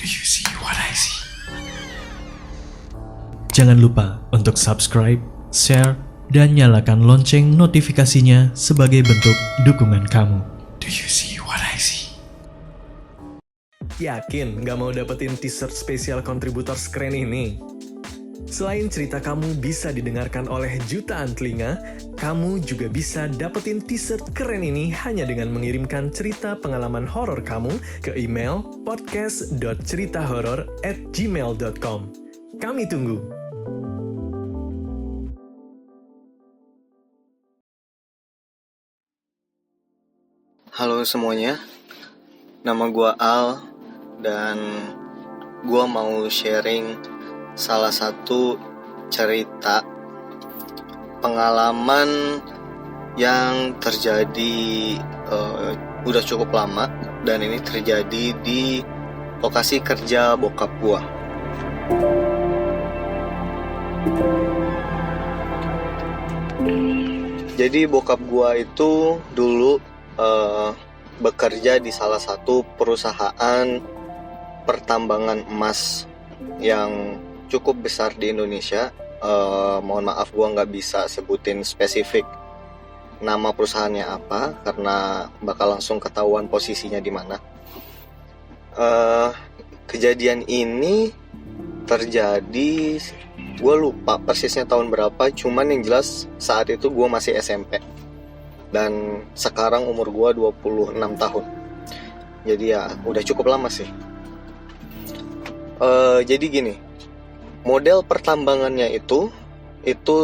Do you see what I see? Jangan lupa untuk subscribe, share, dan nyalakan lonceng notifikasinya sebagai bentuk dukungan kamu. Do you see what I see? Yakin nggak mau dapetin t-shirt spesial kontributor keren ini? Selain cerita kamu bisa didengarkan oleh jutaan telinga, kamu juga bisa dapetin t-shirt keren ini hanya dengan mengirimkan cerita pengalaman horor kamu ke email podcast.ceritahoror@gmail.com. Kami tunggu. Halo semuanya, nama gue Al dan gue mau sharing salah satu cerita pengalaman yang terjadi udah cukup lama dan ini terjadi di lokasi kerja bokap gue. Jadi bokap gue itu dulu bekerja di salah satu perusahaan pertambangan emas yang cukup besar di Indonesia. Mohon maaf gue nggak bisa sebutin spesifik nama perusahaannya apa karena bakal langsung ketahuan posisinya di mana. Kejadian ini terjadi, gue lupa persisnya tahun berapa, cuman yang jelas saat itu gue masih SMP. Dan sekarang umur gue 26 tahun. Jadi ya udah cukup lama sih. Jadi gini, model pertambangannya itu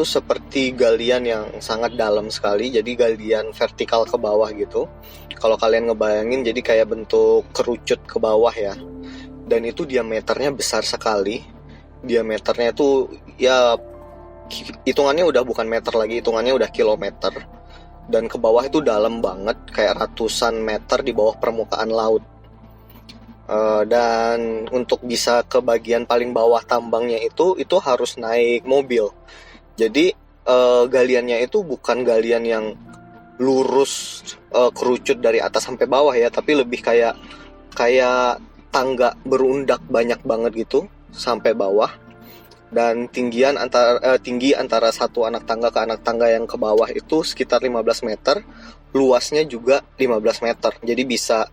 seperti galian yang sangat dalam sekali. Jadi galian vertikal ke bawah gitu. Kalau kalian ngebayangin jadi kayak bentuk kerucut ke bawah ya. Dan itu diameternya besar sekali. Diameternya itu ya hitungannya udah bukan meter lagi, hitungannya udah kilometer. Dan ke bawah itu dalam banget, kayak ratusan meter di bawah permukaan laut. Dan untuk bisa ke bagian paling bawah tambangnya itu harus naik mobil. Jadi galiannya itu bukan galian yang lurus kerucut dari atas sampai bawah ya, tapi lebih kayak tangga berundak banyak banget gitu sampai bawah. Dan tinggi antara satu anak tangga ke anak tangga yang ke bawah itu sekitar 15 meter, luasnya juga 15 meter. Jadi bisa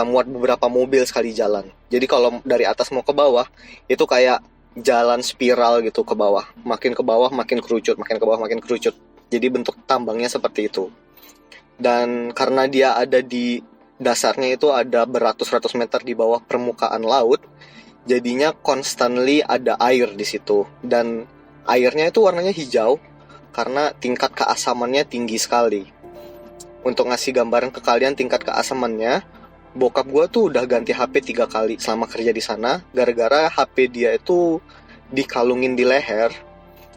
muat beberapa mobil sekali jalan. Jadi kalau dari atas mau ke bawah itu kayak jalan spiral gitu ke bawah. Makin ke bawah makin kerucut, makin ke bawah makin kerucut. Jadi bentuk tambangnya seperti itu. Dan karena dia ada di dasarnya itu ada beratus-ratus meter di bawah permukaan laut, jadinya constantly ada air di situ, dan airnya itu warnanya hijau karena tingkat keasamannya tinggi sekali. Untuk ngasih gambaran ke kalian tingkat keasamannya, bokap gue tuh udah ganti HP 3 kali selama kerja di sana gara-gara HP dia itu dikalungin di leher,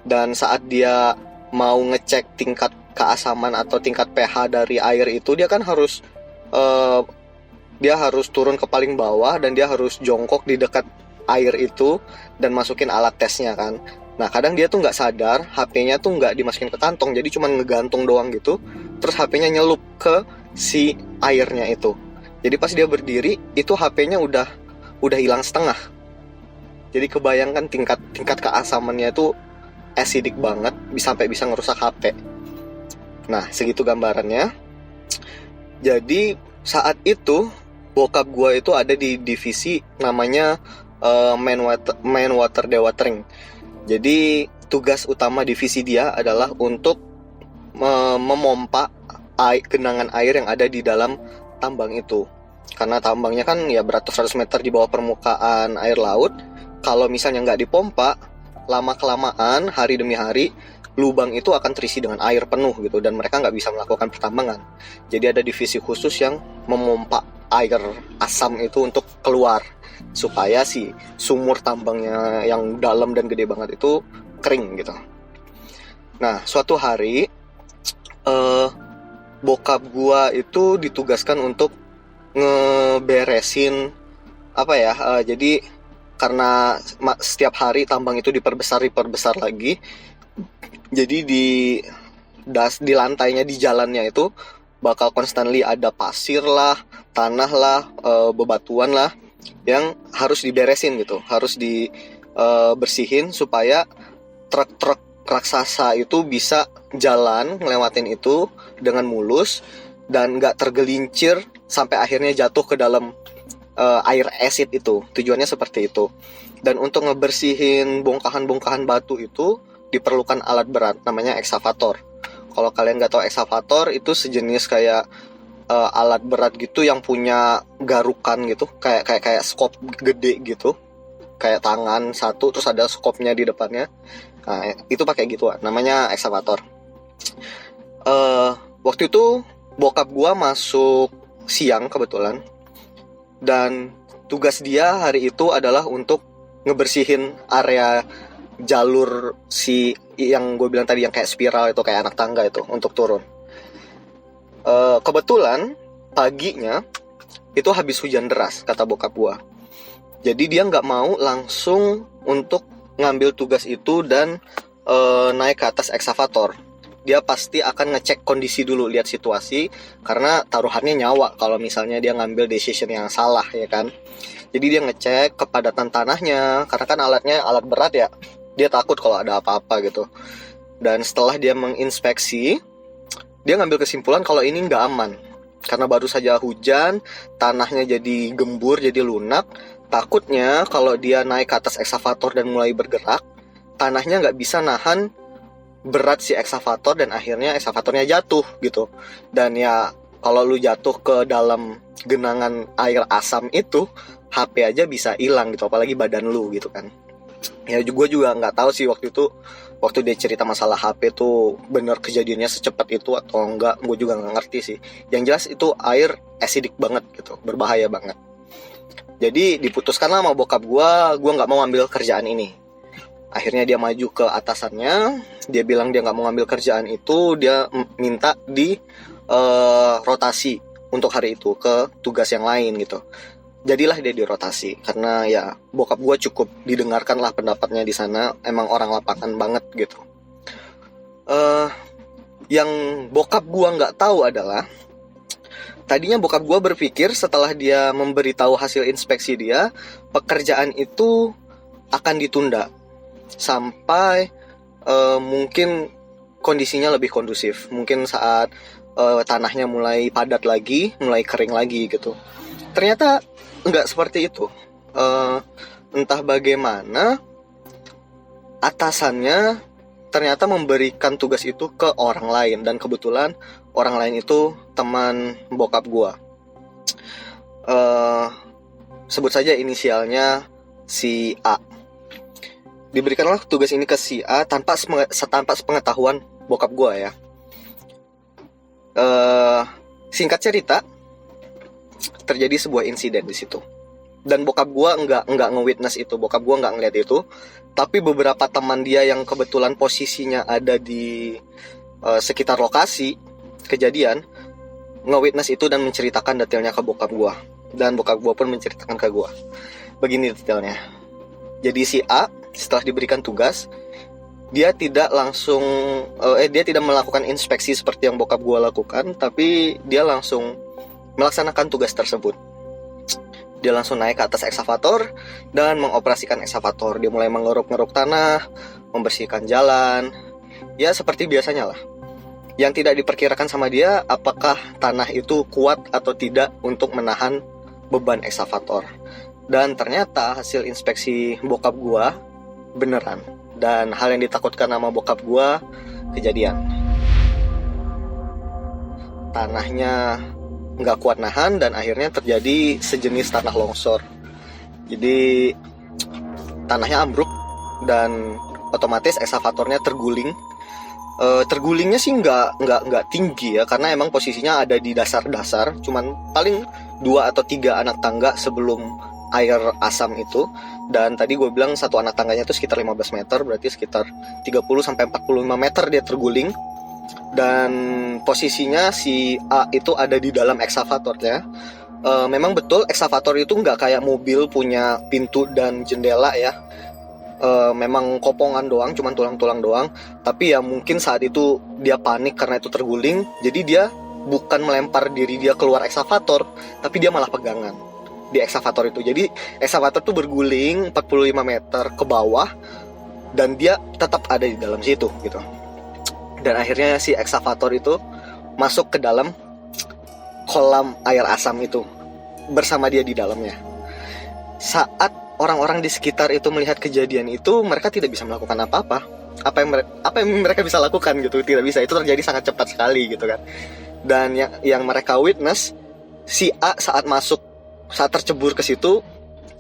dan saat dia mau ngecek tingkat keasaman atau tingkat pH dari air itu dia kan harus turun ke paling bawah dan dia harus jongkok di dekat air itu dan masukin alat tesnya kan. Nah kadang dia tuh nggak sadar, HP-nya tuh nggak dimasukin ke kantong, jadi cuma ngegantung doang gitu. Terus HP-nya nyelup ke si airnya itu. Jadi pas dia berdiri itu HP-nya udah hilang setengah. Jadi kebayangkan tingkat keasamannya itu acidic banget, sampai bisa ngerusak HP. Nah segitu gambarannya. Jadi saat itu bokap gue itu ada di divisi namanya main water dewatering. Jadi tugas utama divisi dia adalah untuk memompa genangan air yang ada di dalam tambang itu. Karena tambangnya kan ya beratus-ratus meter di bawah permukaan air laut. Kalau misalnya nggak dipompa, lama-kelamaan hari demi hari lubang itu akan terisi dengan air penuh gitu, dan mereka nggak bisa melakukan pertambangan. Jadi ada divisi khusus yang memompa air asam itu untuk keluar supaya si sumur tambangnya yang dalam dan gede banget itu kering gitu. Nah suatu hari bokap gua itu ditugaskan untuk ngeberesin jadi karena setiap hari tambang itu diperbesar lagi. Jadi di lantainya, di jalannya itu bakal constantly ada pasir lah, tanah lah, bebatuan lah, yang harus diberesin gitu, harus dibersihin supaya truk-truk raksasa itu bisa jalan ngelewatin itu dengan mulus dan nggak tergelincir sampai akhirnya jatuh ke dalam air asid itu. Tujuannya seperti itu. Dan untuk ngebersihin bongkahan-bongkahan batu itu diperlukan alat berat namanya ekskavator. Kalau kalian nggak tahu ekskavator, itu sejenis kayak alat berat gitu yang punya garukan gitu, kayak skop gede gitu, kayak tangan satu terus ada skopnya di depannya. Nah, itu pakai gitu, namanya ekskavator. Waktu itu bokap gua masuk siang kebetulan, dan tugas dia hari itu adalah untuk ngebersihin area jalur si yang gue bilang tadi yang kayak spiral itu, kayak anak tangga itu, untuk turun. Kebetulan paginya itu habis hujan deras kata bokap gua. Jadi dia nggak mau langsung untuk ngambil tugas itu dan naik ke atas ekskavator. Dia pasti akan ngecek kondisi dulu, lihat situasi, karena taruhannya nyawa kalau misalnya dia ngambil decision yang salah, ya kan. Jadi dia ngecek kepadatan tanahnya, karena kan alatnya alat berat ya. Dia takut kalau ada apa-apa gitu. Dan setelah dia menginspeksi, dia ngambil kesimpulan kalau ini nggak aman. Karena baru saja hujan, tanahnya jadi gembur, jadi lunak. Takutnya kalau dia naik ke atas ekskavator dan mulai bergerak, tanahnya nggak bisa nahan berat si ekskavator dan akhirnya ekskavatornya jatuh gitu. Dan ya kalau lu jatuh ke dalam genangan air asam itu, HP aja bisa hilang gitu, apalagi badan lu gitu kan. Ya gue juga nggak tahu sih waktu itu, waktu dia cerita masalah HP tuh bener kejadiannya secepat itu atau enggak, gue juga nggak ngerti sih. Yang jelas itu air acidic banget gitu, berbahaya banget. Jadi diputuskan sama bokap gue nggak mau ambil kerjaan ini. Akhirnya dia maju ke atasannya, dia bilang dia nggak mau ngambil kerjaan itu, dia minta di rotasi untuk hari itu ke tugas yang lain gitu. Jadilah dia dirotasi, karena ya bokap gue cukup didengarkan lah pendapatnya di sana, emang orang lapangan banget gitu. Yang bokap gue nggak tahu adalah, tadinya bokap gue berpikir setelah dia memberitahu hasil inspeksi dia, pekerjaan itu akan ditunda sampai mungkin kondisinya lebih kondusif, mungkin saat tanahnya mulai padat lagi, mulai kering lagi gitu. Ternyata nggak seperti itu. Entah bagaimana atasannya ternyata memberikan tugas itu ke orang lain, dan kebetulan orang lain itu teman bokap gua. Sebut saja inisialnya si A. Diberikanlah tugas ini ke si A tanpa sepengetahuan bokap gua ya. Singkat cerita, terjadi sebuah insiden di situ. Dan bokap gua nggak nge-witness itu, bokap gua nggak ngeliat itu. Tapi beberapa teman dia yang kebetulan posisinya ada di sekitar lokasi kejadian nge-witness itu dan menceritakan detailnya ke bokap gua. Dan bokap gua pun menceritakan ke gua. Begini detailnya. Jadi si A setelah diberikan tugas, dia tidak langsung dia tidak melakukan inspeksi seperti yang bokap gua lakukan, tapi dia langsung melaksanakan tugas tersebut. Dia langsung naik ke atas ekskavator dan mengoperasikan ekskavator. Dia mulai mengeruk-ngeruk tanah, membersihkan jalan. Ya seperti biasanya lah. Yang tidak diperkirakan sama dia, apakah tanah itu kuat atau tidak untuk menahan beban ekskavator. Dan ternyata hasil inspeksi bokap gua beneran. Dan hal yang ditakutkan sama bokap gua kejadian. Tanahnya nggak kuat nahan dan akhirnya terjadi sejenis tanah longsor. Jadi tanahnya ambruk dan otomatis ekskavatornya terguling. Tergulingnya sih nggak tinggi ya, karena emang posisinya ada di dasar-dasar, cuman paling 2 atau 3 anak tangga sebelum air asam itu. Dan tadi gue bilang satu anak tangganya itu sekitar 15 meter, berarti sekitar 30-45 meter dia terguling. Dan posisinya si A itu ada di dalam ekskavatornya. Memang betul ekskavator itu nggak kayak mobil punya pintu dan jendela ya. Memang kopongan doang, cuman tulang-tulang doang. Tapi ya mungkin saat itu dia panik karena itu terguling, jadi dia bukan melempar diri dia keluar ekskavator, tapi dia malah pegangan. di ekskavator itu. Jadi ekskavator tuh berguling 45 meter ke bawah dan dia tetap ada di dalam situ gitu. Dan akhirnya si ekskavator itu masuk ke dalam kolam air asam itu bersama dia di dalamnya. Saat orang-orang di sekitar itu melihat kejadian itu, mereka tidak bisa melakukan apa-apa. Apa yang mereka bisa lakukan gitu, tidak bisa. Itu terjadi sangat cepat sekali gitu kan. Dan yang mereka witness, si A saat tercebur ke situ,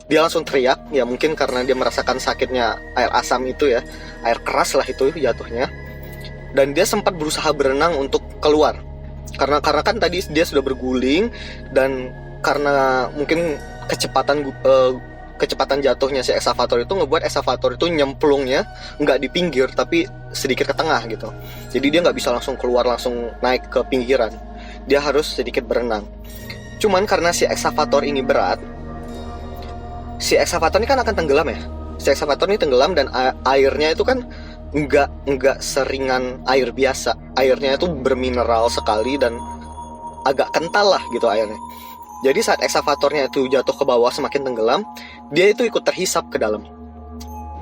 dia langsung teriak. Ya mungkin karena dia merasakan sakitnya air asam itu ya, air keras lah itu jatuhnya. Dan dia sempat berusaha berenang untuk keluar. Karena kan tadi dia sudah berguling, dan karena mungkin kecepatan jatuhnya si ekskavator itu ngebuat ekskavator itu nyemplungnya nggak di pinggir tapi sedikit ke tengah gitu. Jadi dia nggak bisa langsung keluar, langsung naik ke pinggiran. Dia harus sedikit berenang. Cuman karena si ekskavator ini berat, si ekskavator ini kan akan tenggelam ya. Si ekskavator ini tenggelam dan airnya itu kan nggak seringan air biasa. Airnya itu bermineral sekali dan agak kental lah gitu airnya. Jadi saat ekskavatornya itu jatuh ke bawah semakin tenggelam, dia itu ikut terhisap ke dalam.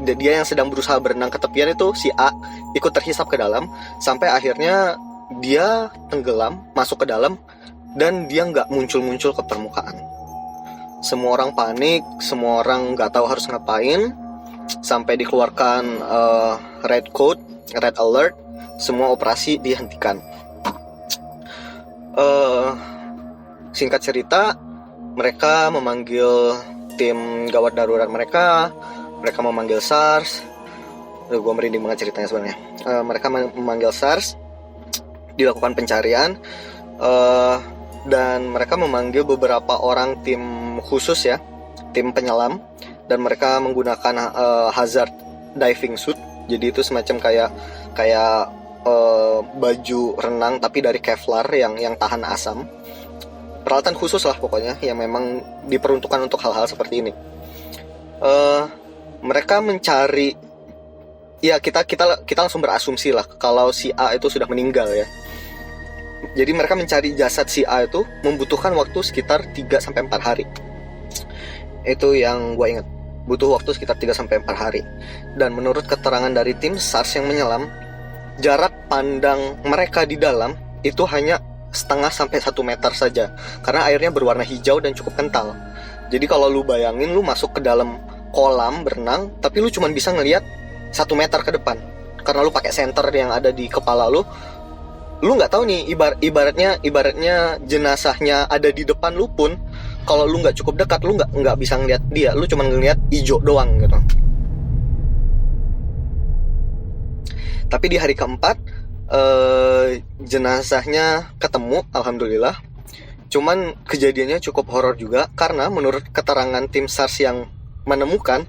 Dia yang sedang berusaha berenang ke tepian itu, si A ikut terhisap ke dalam sampai akhirnya dia tenggelam, masuk ke dalam, dan dia nggak muncul-muncul ke permukaan. Semua orang panik, semua orang nggak tahu harus ngapain, sampai dikeluarkan red code, red alert, semua operasi dihentikan. Singkat cerita, mereka memanggil tim gawat darurat mereka memanggil SARS. Gue merinding banget ceritanya sebenarnya. Mereka memanggil SARS, dilakukan pencarian, dan mereka memanggil beberapa orang tim khusus ya, tim penyelam, dan mereka menggunakan hazard diving suit. Jadi itu semacam kayak baju renang tapi dari Kevlar yang tahan asam. Peralatan khusus lah pokoknya yang memang diperuntukkan untuk hal-hal seperti ini. Mereka mencari, ya kita langsung berasumsi lah kalau si A itu sudah meninggal ya. Jadi mereka mencari jasad si A itu membutuhkan waktu sekitar 3-4 hari. Itu yang gue ingat, butuh waktu sekitar 3-4 hari. Dan menurut keterangan dari tim SARS yang menyelam, jarak pandang mereka di dalam itu hanya 0,5-1 meter saja, karena airnya berwarna hijau dan cukup kental. Jadi kalau lu bayangin lu masuk ke dalam kolam berenang, tapi lu cuma bisa ngelihat 1 meter ke depan, karena lu pakai senter yang ada di kepala lu nggak tahu nih, ibaratnya jenazahnya ada di depan lu pun, kalau lu nggak cukup dekat lu nggak bisa ngelihat dia, lu cuma ngelihat hijau doang gitu. Tapi di hari keempat jenazahnya ketemu, alhamdulillah. Cuman kejadiannya cukup horor juga, karena menurut keterangan tim SARS yang menemukan,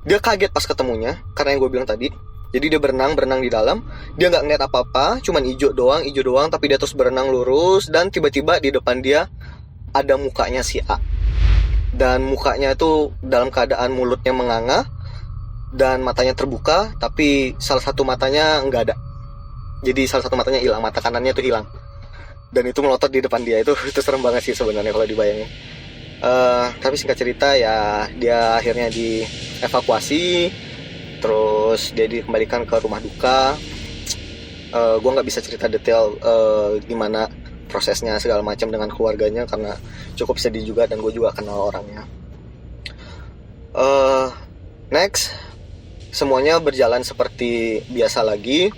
dia kaget pas ketemunya, karena yang gue bilang tadi. Jadi dia berenang di dalam, dia nggak ngeliat apa-apa, cuman hijau doang, tapi dia terus berenang lurus, dan tiba-tiba di depan dia ada mukanya si A. Dan mukanya itu dalam keadaan mulutnya menganga dan matanya terbuka, tapi salah satu matanya nggak ada. Jadi salah satu matanya hilang, mata kanannya itu hilang, dan itu melotot di depan dia. Itu serem banget sih sebenarnya kalau dibayangin. Tapi singkat cerita ya, dia akhirnya dievakuasi, terus dia dikembalikan ke rumah duka. Gue nggak bisa cerita detail gimana prosesnya segala macam dengan keluarganya, karena cukup sedih juga dan gue juga kenal orangnya. Next, semuanya berjalan seperti biasa lagi.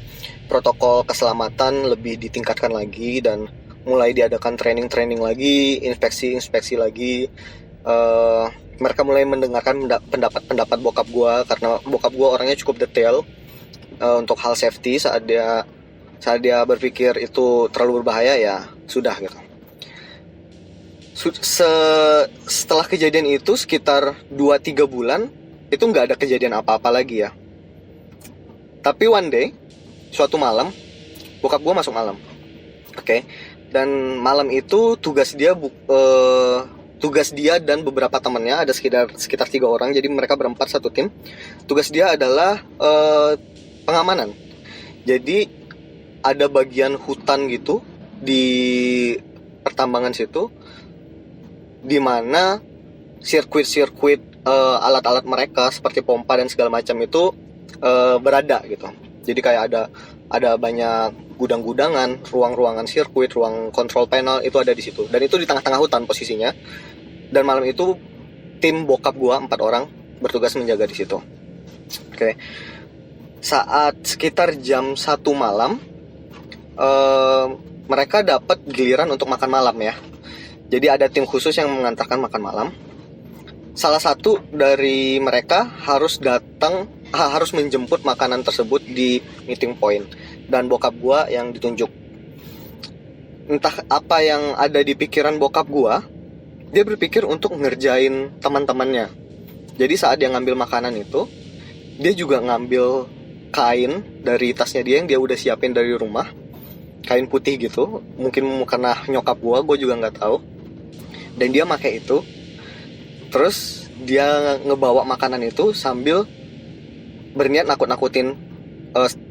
Protokol keselamatan lebih ditingkatkan lagi, dan mulai diadakan training lagi, inspeksi lagi. Mereka mulai mendengarkan pendapat bokap gue, karena bokap gue orangnya cukup detail untuk hal safety. Saat dia berpikir itu terlalu berbahaya, ya sudah gitu. Setelah kejadian itu sekitar 2-3 bulan itu nggak ada kejadian apa-apa lagi ya. Tapi one day, suatu malam, bokap gue masuk malam, oke. Dan malam itu tugas dia dan beberapa temannya, ada sekitar 3 orang, jadi mereka berempat satu tim. Tugas dia adalah pengamanan. Jadi ada bagian hutan gitu di pertambangan situ, di mana sirkuit alat-alat mereka seperti pompa dan segala macam itu berada gitu. Jadi kayak ada banyak gudang-gudangan, ruang-ruangan sirkuit, ruang control panel itu ada di situ. Dan itu di tengah-tengah hutan posisinya. Dan malam itu tim bokap gua 4 orang bertugas menjaga di situ. Oke. Saat sekitar jam 1 malam mereka dapat giliran untuk makan malam ya. Jadi ada tim khusus yang mengantarkan makan malam. Salah satu dari mereka harus menjemput makanan tersebut di meeting point, dan bokap gua yang ditunjuk. Entah apa yang ada di pikiran bokap gua, dia berpikir untuk ngerjain teman-temannya. Jadi saat dia ngambil makanan itu, dia juga ngambil kain dari tasnya dia yang dia udah siapin dari rumah, kain putih gitu, mungkin karena nyokap gua juga nggak tahu. Dan dia pakai itu. Terus dia ngebawa makanan itu sambil berniat nakut-nakutin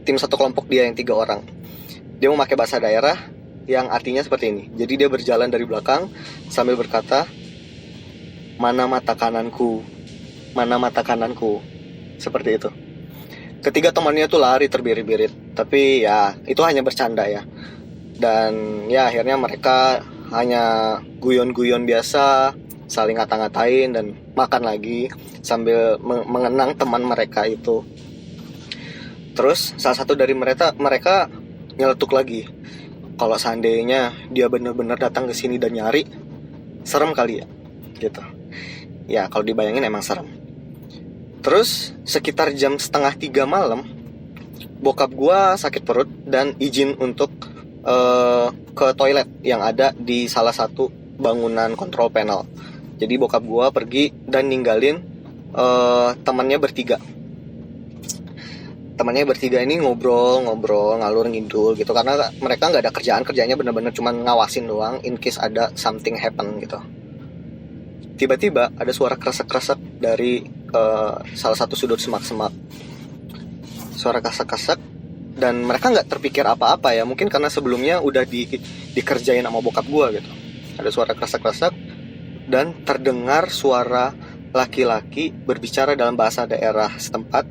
tim satu kelompok dia yang 3 orang. Dia memakai bahasa daerah yang artinya seperti ini. Jadi dia berjalan dari belakang sambil berkata, "Mana mata kananku? Mana mata kananku?" Seperti itu. Ketiga temannya tuh lari terbirit-birit. Tapi ya itu hanya bercanda ya. Dan ya akhirnya mereka hanya guyon-guyon biasa, saling ngata-ngatain dan makan lagi sambil mengenang teman mereka itu. Terus salah satu dari mereka nyeletuk lagi, kalau seandainya dia benar-benar datang ke sini dan nyari, serem kali ya, gitu. Ya kalau dibayangin emang serem. Terus sekitar jam 2:30 malam, bokap gua sakit perut dan izin untuk ke toilet yang ada di salah satu bangunan control panel. Jadi bokap gua pergi dan ninggalin temannya bertiga. Temannya bertiga ini ngobrol ngalur ngidul gitu, karena mereka nggak ada kerjaannya bener-bener cuman ngawasin doang in case ada something happen gitu. Tiba-tiba ada suara kresek-kresek dari salah satu sudut semak-semak. Suara kresek-kresek dan mereka nggak terpikir apa-apa ya, mungkin karena sebelumnya udah dikerjain sama bokap gua gitu. Ada suara kresek-kresek dan terdengar suara laki-laki berbicara dalam bahasa daerah setempat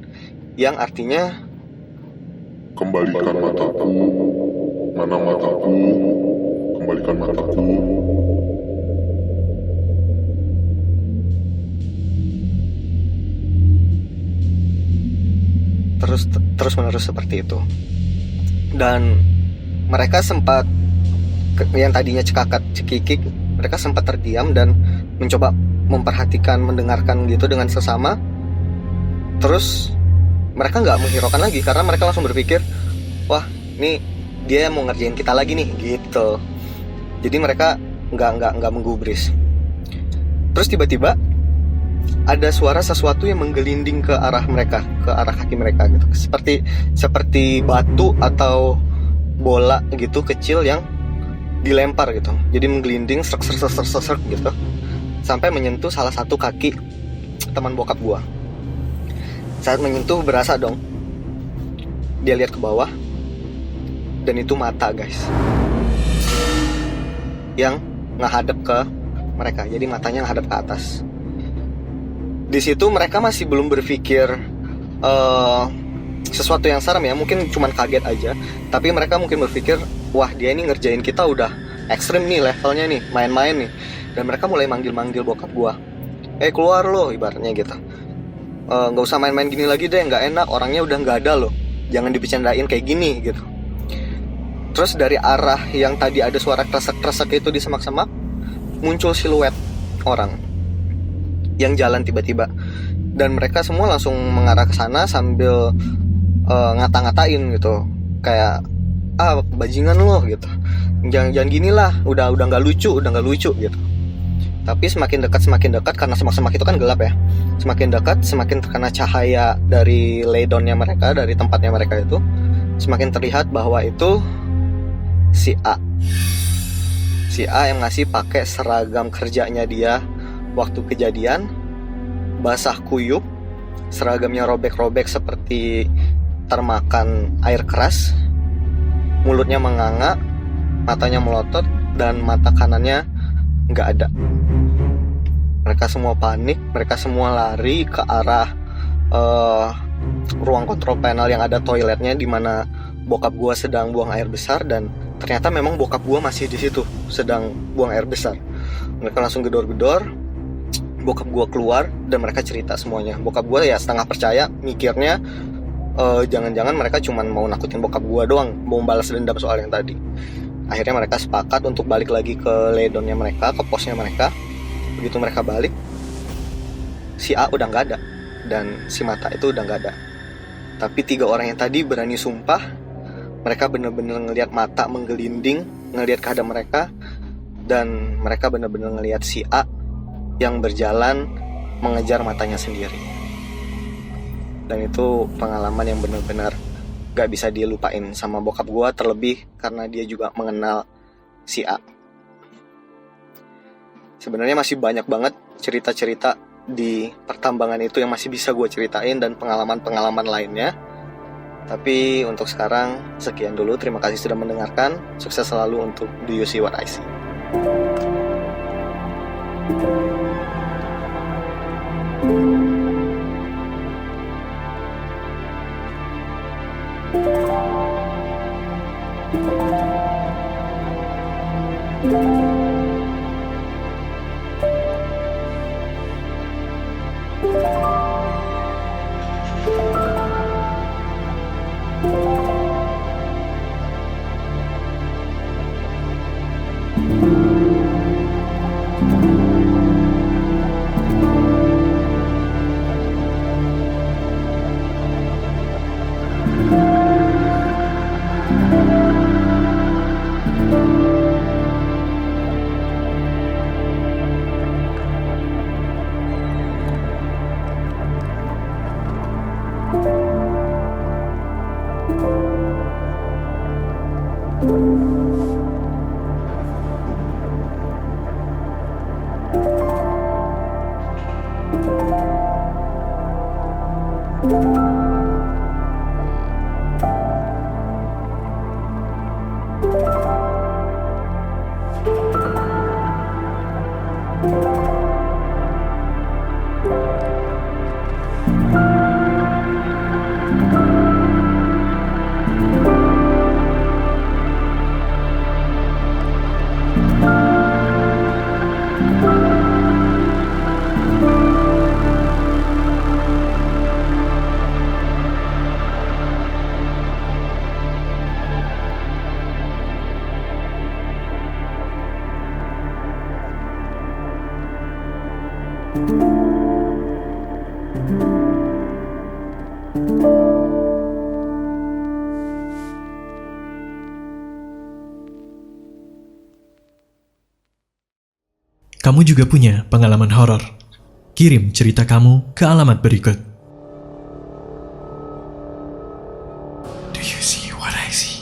yang artinya, "Kembalikan mataku, mana mataku, kembalikan mataku." Terus menerus seperti itu. Dan mereka sempat, yang tadinya cekikik, mereka sempat terdiam dan mencoba memperhatikan, mendengarkan gitu dengan sesama. Terus mereka nggak menghiraukan lagi karena mereka langsung berpikir, wah ini dia mau ngerjain kita lagi nih gitu. Jadi mereka nggak menggubris. Terus tiba-tiba ada suara sesuatu yang menggelinding ke arah mereka, ke arah kaki mereka gitu. Seperti batu atau bola gitu kecil yang dilempar gitu. Jadi menggelinding ser gitu sampai menyentuh salah satu kaki teman bokap gua. Saat menyentuh berasa dong, dia lihat ke bawah dan itu mata guys, yang ngehadap ke mereka. Jadi matanya ngehadap ke atas. Di situ mereka masih belum berpikir sesuatu yang serem ya, mungkin cuman kaget aja. Tapi mereka mungkin berpikir, wah dia ini ngerjain kita udah ekstrim nih levelnya nih, main-main nih. Dan mereka mulai manggil-manggil bokap gua, keluar lo, ibaratnya gitu. Nggak usah main-main gini lagi deh, nggak enak, orangnya udah nggak ada loh, jangan dibecandain kayak gini gitu. Terus dari arah yang tadi ada suara kresek-kresek itu di semak-semak, muncul siluet orang yang jalan tiba-tiba, dan mereka semua langsung mengarah ke sana sambil ngata-ngatain gitu, kayak bajingan lo gitu, jangan gini lah, udah nggak lucu gitu. Tapi semakin dekat karena semak-semak itu kan gelap ya, semakin dekat semakin terkena cahaya dari ledonnya mereka, dari tempatnya mereka itu, semakin terlihat bahwa itu si A yang masih pakai seragam kerjanya dia waktu kejadian, basah kuyup, seragamnya robek-robek seperti termakan air keras, mulutnya menganga, matanya melotot, dan mata kanannya nggak ada. Mereka semua panik, mereka semua lari ke arah ruang kontrol panel yang ada toiletnya, di mana bokap gua sedang buang air besar, dan ternyata memang bokap gua masih di situ sedang buang air besar. Mereka langsung gedor-gedor, bokap gua keluar dan mereka cerita semuanya. Bokap gua ya setengah percaya, mikirnya jangan-jangan mereka cuma mau nakutin bokap gua doang, mau balas dendam soal yang tadi. Akhirnya mereka sepakat untuk balik lagi ke ledonnya mereka, ke posnya mereka. Begitu mereka balik, si A udah nggak ada dan si Mata itu udah nggak ada. Tapi 3 orang yang tadi berani sumpah, mereka bener-bener ngelihat Mata menggelinding, ngelihat keadaan mereka, dan mereka bener-bener ngelihat si A yang berjalan mengejar Matanya sendiri. Dan itu pengalaman yang bener-bener gak bisa dilupain sama bokap gua, terlebih karena dia juga mengenal si A. Sebenarnya masih banyak banget cerita-cerita di pertambangan itu yang masih bisa gue ceritain, dan pengalaman-pengalaman lainnya. Tapi untuk sekarang sekian dulu. Terima kasih sudah mendengarkan. Sukses selalu untuk Do You See What I See. Kamu juga punya pengalaman horor? Kirim cerita kamu ke alamat berikut. Do you see what I see?